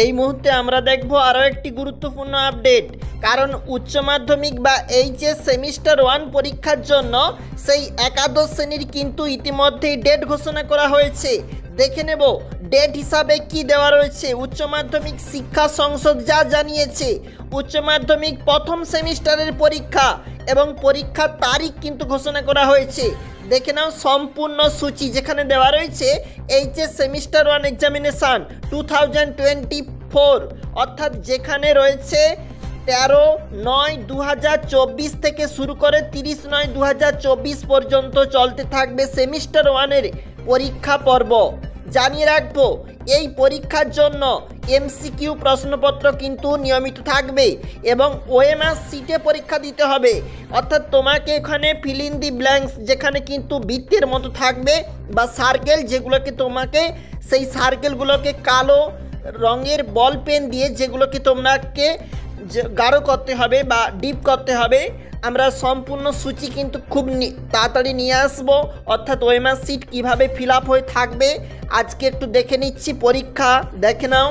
এই মুহূর্তে আমরা দেখব আরও একটি গুরুত্বপূর্ণ আপডেট। কারণ উচ্চ মাধ্যমিক বা এইচএস সেমিস্টার 1 পরীক্ষার জন্য সেই একাদশ শ্রেণীর কিন্তু ইতিমধ্যেই ডেট ঘোষণা করা হয়েছে। দেখে নেব ডেট হিসাবে কি দেওয়া রয়েছে। উচ্চ মাধ্যমিক শিক্ষা সংসদ যা জানিয়েছে, উচ্চ মাধ্যমিক প্রথম সেমিস্টারের পরীক্ষা এবং পরীক্ষার তারিখ কিন্তু ঘোষণা করা হয়েছে। দেখে নাও সম্পূর্ণ সূচি, যেখানে দেওয়া রয়েছে এইচএস সেমিস্টার 1 এক্সামিনেশান 2024, অর্থাৎ যেখানে রয়েছে 13/9/2024 থেকে শুরু করে 30/9/2024 পর্যন্ত চলতে থাকবে সেমিস্টার 1-এর পরীক্ষা পর্ব। জানিয়ে রাখবো এই পরীক্ষার জন্য এমসিকিউ প্রশ্নপত্র কিন্তু নিয়মিত থাকবে এবং ওএমআর সিটে পরীক্ষা দিতে হবে। অর্থাৎ তোমাকে এখানে ফিল ইন দি ব্ল্যাঙ্কস, যেখানে কিন্তু বৃত্তের মতো থাকবে বা সার্কেল, যেগুলোকে তোমাকে সেই সার্কেলগুলোকে কালো রঙের বল পেন দিয়ে যেগুলোকে তোমাকে গাঢ় করতে হবে বা ডিপ করতে হবে। আমরা সম্পূর্ণ সূচি কিন্তু খুব তাড়াতাড়ি নিয়ে আসবো, অর্থাৎ ওএমআর সিট কীভাবে ফিল আপ হয়ে থাকবে আজকে একটু দেখে নিচ্ছি। পরীক্ষা দেখে নাও,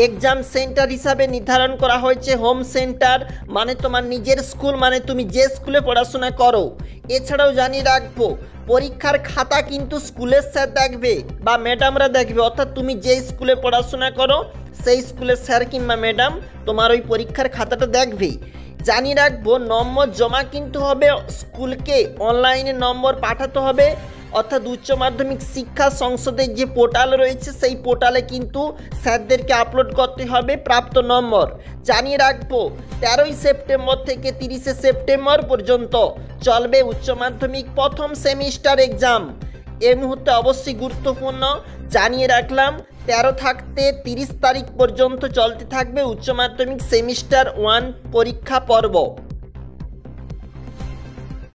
এক্সাম সেন্টার হিসাবে নির্ধারণ করা হয়েছে হোম সেন্টার, মানে তোমার নিজের স্কুল, মানে তুমি যে স্কুলে পড়াশোনা করো। এছাড়াও জানিয়ে রাখবো পরীক্ষার খাতা কিন্তু স্কুলের স্যার দেখবে বা ম্যাডামরা দেখবে, অর্থাৎ তুমি যে স্কুলে পড়াশোনা করো সেই স্কুলের স্যার কিংবা ম্যাডাম তোমার ওই পরীক্ষার খাতাটা দেখবে। জানিয়ে রাখবো নম্বর জমা কিন্তু হবে স্কুলকে, অনলাইনে নম্বর পাঠাতে হবে, অর্থাৎ উচ্চ মাধ্যমিক শিক্ষা সংসদের যে পোর্টাল রয়েছে সেই পোর্টালে কিন্তু স্যারদেরকে আপলোড করতে হবে প্রাপ্ত নম্বর। জানিয়ে রাখবো 13ই সেপ্টেম্বর থেকে 30শে সেপ্টেম্বর পর্যন্ত চলবে উচ্চ মাধ্যমিক প্রথম সেমিস্টার এক্সাম। এই মুহূর্তে অবশ্যই গুরুত্বপূর্ণ জানিয়ে রাখলাম, 13 থাকতে 30 তারিখ পর্যন্ত চলতে থাকবে উচ্চ মাধ্যমিক সেমিস্টার 1 পরীক্ষা পর্ব।